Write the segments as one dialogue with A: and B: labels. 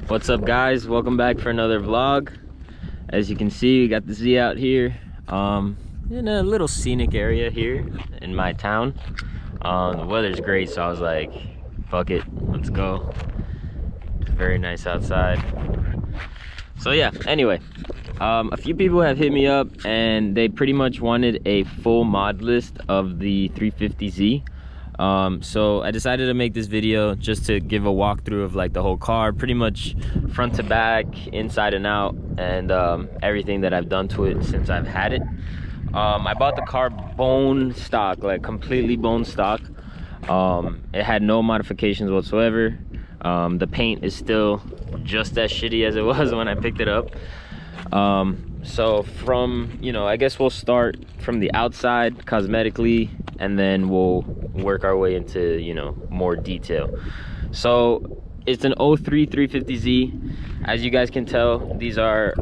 A: What's up, guys? Welcome back for another vlog. As you can see, we got the Z out here in a little scenic area here in my town. The weather's great, so I was like, fuck it, let's go. It's very nice outside. So yeah, anyway, a few people have hit me up and they pretty much wanted a full mod list of the 350Z. So I decided to make this video just to give a walkthrough of like the whole car, pretty much front to back, inside and out, and everything that I've done to it since I've had it. I bought the car bone stock, like completely bone stock. It had no modifications whatsoever. The paint is still just as shitty as it was when I picked it up. So from, I guess we'll start from the outside cosmetically, and then we'll work our way into, more detail. So it's an 03 350Z. As you guys can tell, these are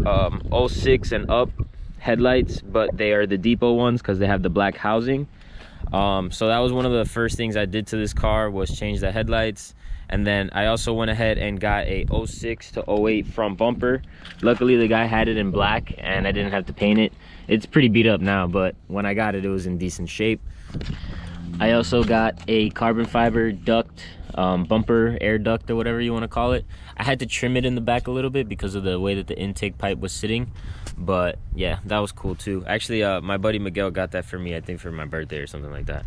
A: 06 and up headlights, but they are the depot ones because they have the black housing. So that was one of the first things I did to this car, was change the headlights. And then I also went ahead and got a 06 to 08 front bumper. Luckily the guy had it in black and I didn't have to paint it. It's pretty beat up now, but when I got it, it was in decent shape. I also got a carbon fiber duct, bumper, air duct, or whatever you want to call it. I had to trim it in the back a little bit because of the way that the intake pipe was sitting, but yeah, that was cool too. Actually, my buddy Miguel got that for me, I think for my birthday or something like that.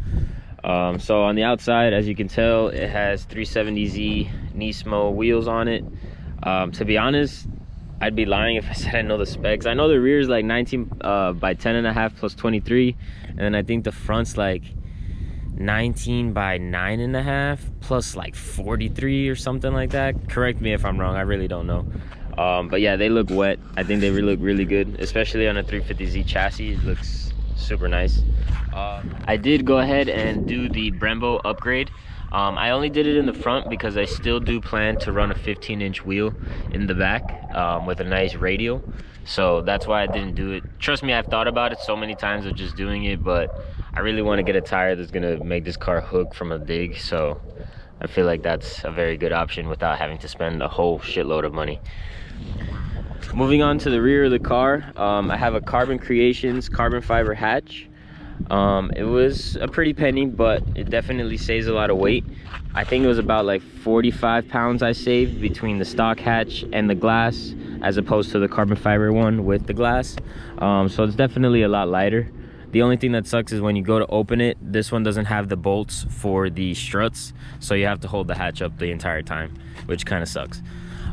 A: So on the outside, as you can tell, it has 370Z Nismo wheels on it. To be honest, I'd be lying if I said I know the specs. I know the rear is like 19 by 10.5 plus 23, and then I think the front's like 19 by 9.5 plus like 43 or something like that. Correct me if I'm wrong, I really don't know. But yeah, they look wet. I think they look really good, especially on a 350Z chassis. It looks super nice. I did go ahead and do the Brembo upgrade. I only did it in the front because I still do plan to run a 15-inch wheel in the back with a nice radial. So that's why I didn't do it. Trust me, I've thought about it so many times of just doing it, but I really want to get a tire that's going to make this car hook from a dig. So I feel like that's a very good option without having to spend a whole shitload of money. Moving on to the rear of the car, I have a Carbon Creations carbon fiber hatch. It was a pretty penny, but it definitely saves a lot of weight. I think it was about like 45 pounds I saved between the stock hatch and the glass, as opposed to the carbon fiber one with the glass. So it's definitely a lot lighter. The only thing that sucks is when you go to open it, this one doesn't have the bolts for the struts, so you have to hold the hatch up the entire time, which kind of sucks.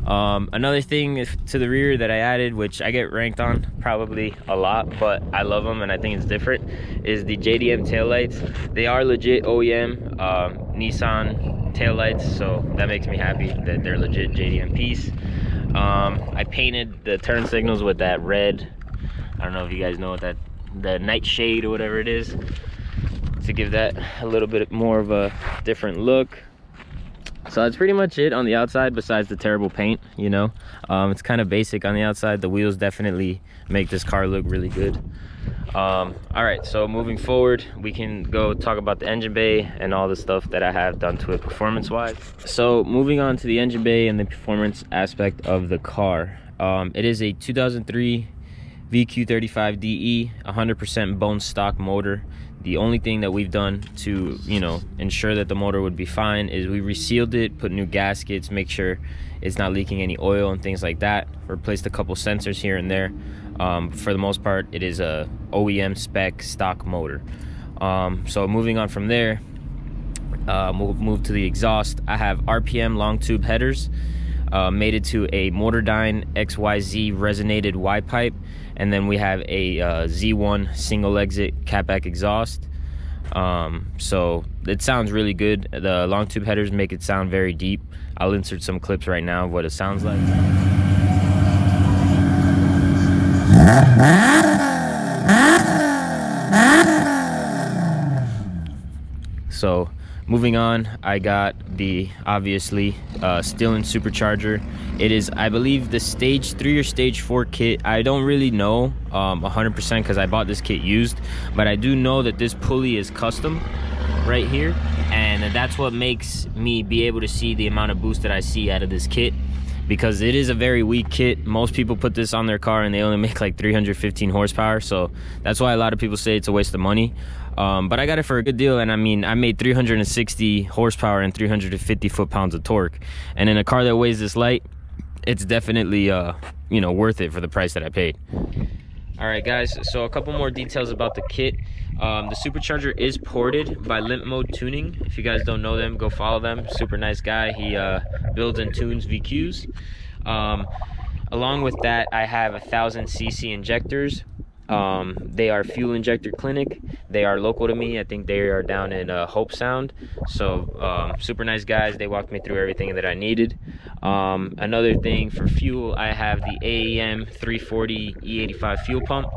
A: Another thing to the rear that I added, which I get ranked on probably a lot, but I love them and I think it's different, is the JDM taillights. They are legit OEM Nissan taillights, so that makes me happy that they're legit JDM piece. I painted the turn signals with that red, I don't know if you guys know what that, the nightshade or whatever it is, to give that a little bit more of a different look. So that's pretty much it on the outside, besides the terrible paint. It's kind of basic on the outside. The wheels definitely make this car look really good. All right, so moving forward, we can go talk about the engine bay and all the stuff that I have done to it performance wise. So moving on to the engine bay and the performance aspect of the car, it is a 2003 VQ35DE 100% bone stock motor. The only thing that we've done to ensure that the motor would be fine is we resealed it, put new gaskets, make sure it's not leaking any oil and things like that. Replaced a couple sensors here and there. For the most part, it is a OEM spec stock motor. So moving on from there, we'll move to the exhaust. I have RPM long tube headers, mated to a Motordyne XYZ resonated Y pipe, and then we have a Z1 single exit catback exhaust. So it sounds really good. The long tube headers make it sound very deep. I'll insert some clips right now of what it sounds like. So moving on, I got the obviously Stillen supercharger. It is, I believe, the stage 3 or stage 4 kit. I don't really know 100% because I bought this kit used, but I do know that this pulley is custom right here, and that's what makes me be able to see the amount of boost that I see out of this kit. because it is a very weak kit. Most people put this on their car and they only make like 315 horsepower, so that's why a lot of people say it's a waste of money. But I got it for a good deal, and I mean, I made 360 horsepower and 350 foot-pounds of torque, and in a car that weighs this light, it's definitely you know, worth it for the price that I paid. All right, guys, so a couple more details about the kit. The supercharger is ported by Limp Mode Tuning. If you guys don't know them, go follow them. Super nice guy. He builds and tunes VQs. Along with that, I have 1000cc injectors. They are Fuel Injector Clinic. They are local to me. I think they are down in Hope Sound. So super nice guys. They walked me through everything that I needed. Another thing for fuel, I have the AEM 340 E85 fuel pump.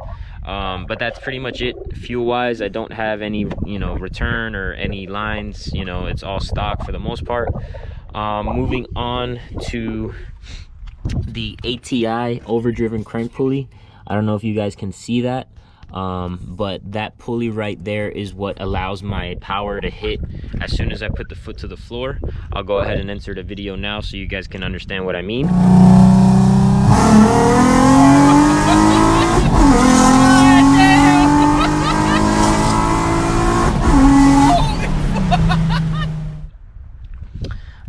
A: But that's pretty much it fuel wise. I don't have any, you know, return or any lines. You know, it's all stock for the most part. Moving on to the ATI overdriven crank pulley. I don't know if you guys can see that, but that pulley right there is what allows my power to hit as soon as I put the foot to the floor. I'll go ahead and insert a video now so you guys can understand what I mean.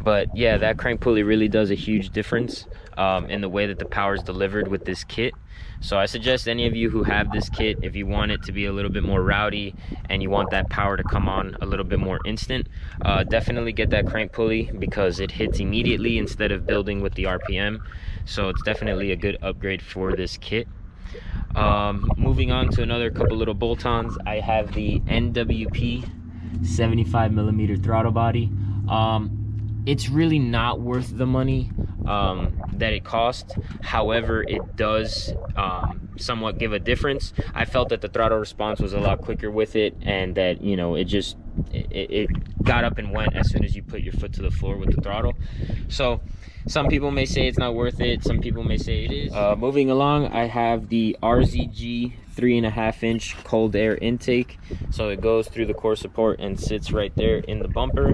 A: But yeah, that crank pulley really does a huge difference in the way that the power is delivered with this kit. So I suggest any of you who have this kit, if you want it to be a little bit more rowdy and you want that power to come on a little bit more instant, definitely get that crank pulley because it hits immediately instead of building with the RPM. So it's definitely a good upgrade for this kit. Moving on to another couple little bolt-ons, I have the NWP 75mm throttle body. It's really not worth the money that it cost. However, it does somewhat give a difference. I felt that the throttle response was a lot quicker with it, and that, you know, it got up and went as soon as you put your foot to the floor with the throttle. So some people may say it's not worth it, some people may say it is. Moving along, I have the RZG 3.5-inch cold air intake. So it goes through the core support and sits right there in the bumper.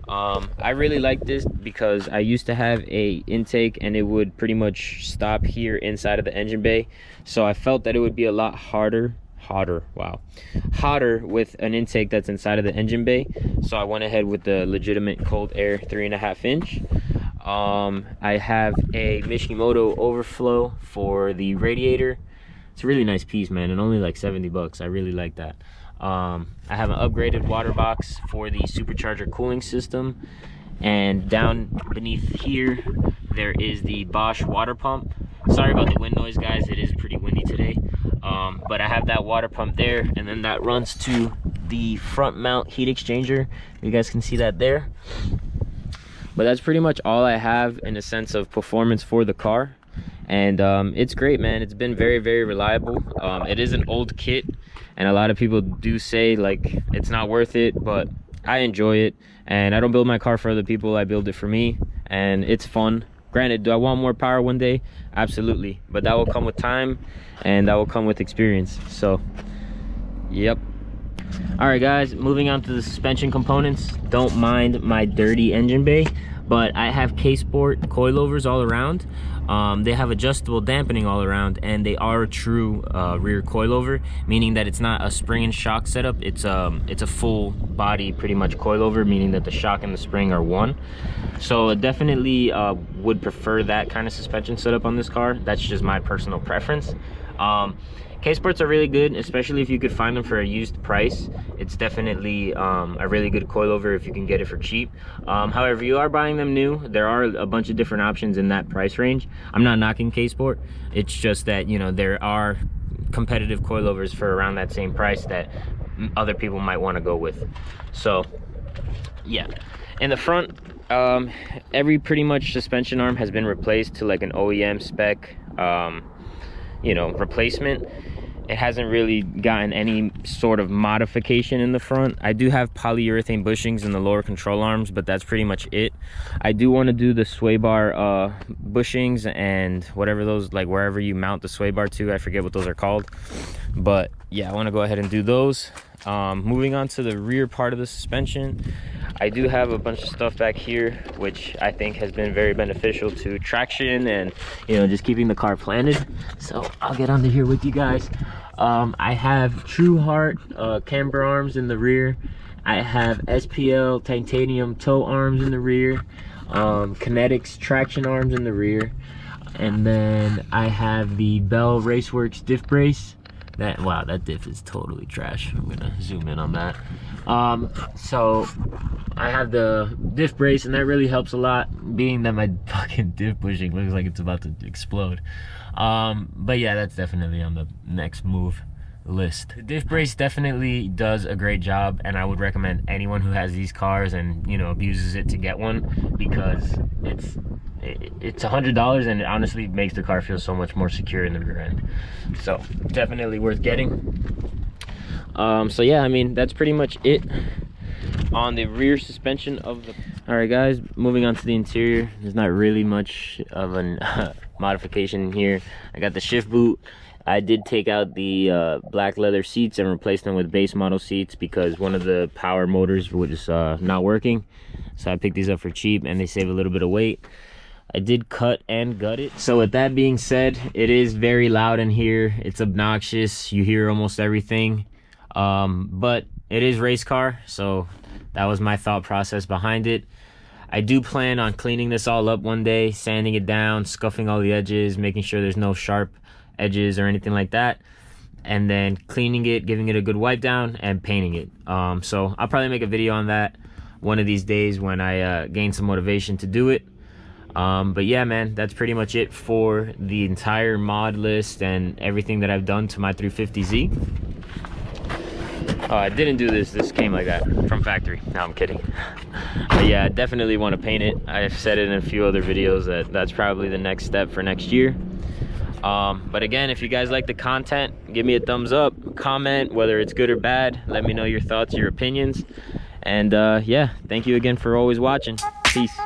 A: I really like this because I used to have a intake and it would pretty much stop here inside of the engine bay. So I felt that it would be a lot hotter with an intake that's inside of the engine bay. So I went ahead with the legitimate cold air 3.5-inch. I have a Mishimoto overflow for the radiator. It's a really nice piece, man, and only like 70 bucks. I really like that. I have an upgraded water box for the supercharger cooling system, and down beneath here there is the Bosch water pump. Sorry about the wind noise, guys, it is pretty windy today. But I have that water pump there, and then that runs to the front mount heat exchanger. You guys can see that there. But that's pretty much all I have in a sense of performance for the car. And it's great, man. It's been very, very reliable. It is an old kit, and a lot of people do say like it's not worth it, but I enjoy it, and I don't build my car for other people. I build it for me, and it's fun. Granted, do I want more power one day? Absolutely, but that will come with time, and that will come with experience. So yep. All right, guys, moving on to the suspension components. Don't mind my dirty engine bay, but I have K-Sport coilovers all around. They have adjustable dampening all around, and they are a true rear coilover, meaning that it's not a spring and shock setup. It's a full body pretty much coilover, meaning that the shock and the spring are one. So definitely would prefer that kind of suspension setup on this car. That's just my personal preference. K-Sports are really good, especially if you could find them for a used price. It's definitely a really good coilover if you can get it for cheap. However, if you are buying them new, there are a bunch of different options in that price range. I'm not knocking K-Sport. It's just that, you know, there are competitive coilovers for around that same price that other people might want to go with. So, yeah. In the front, every pretty much suspension arm has been replaced to like an OEM spec, you know, replacement. It hasn't really gotten any sort of modification in the front. I do have polyurethane bushings in the lower control arms, but that's pretty much it. I do want to do the sway bar bushings and whatever those, like wherever you mount the sway bar to, I forget what those are called. But yeah, I want to go ahead and do those. Moving on to the rear part of the suspension, I do have a bunch of stuff back here which I think has been very beneficial to traction and, you know, just keeping the car planted. So I'll get under here with you guys. I have True Heart camber arms in the rear. I have SPL titanium toe arms in the rear. Kinetics traction arms in the rear. And then I have the Bell Raceworks diff brace. Wow, that diff is totally trash. I'm gonna zoom in on that. So I have the diff brace, and that really helps a lot, being that my fucking diff bushing looks like it's about to explode. But yeah, that's definitely on the next move list. The diff brace definitely does a great job, and I would recommend anyone who has these cars and, you know, abuses it to get one, because it's $100 and it honestly makes the car feel so much more secure in the rear end. So definitely worth getting. So yeah, I mean, that's pretty much it on the rear suspension of the... All right guys, moving on to the interior. There's not really much of a modification here. I got the shift boot. I did take out the black leather seats and replace them with base model seats because one of the power motors was not working. So I picked these up for cheap, and they save a little bit of weight. I did cut and gut it. So with that being said, it is very loud in here. It's obnoxious. You hear almost everything. But it is race car, so that was my thought process behind it. I do plan on cleaning this all up one day, sanding it down, scuffing all the edges, making sure there's no sharp edges or anything like that, and then cleaning it, giving it a good wipe down, and painting it. So I'll probably make a video on that one of these days when I gain some motivation to do it. But yeah, man, that's pretty much it for the entire mod list and everything that I've done to my 350Z. Oh, I didn't do this. This came like that from factory. No, I'm kidding. But yeah, I definitely want to paint it. I've said it in a few other videos that that's probably the next step for next year. But again, if you guys like the content, give me a thumbs up, comment whether it's good or bad. Let me know your thoughts, your opinions. And yeah, thank you again for always watching. Peace.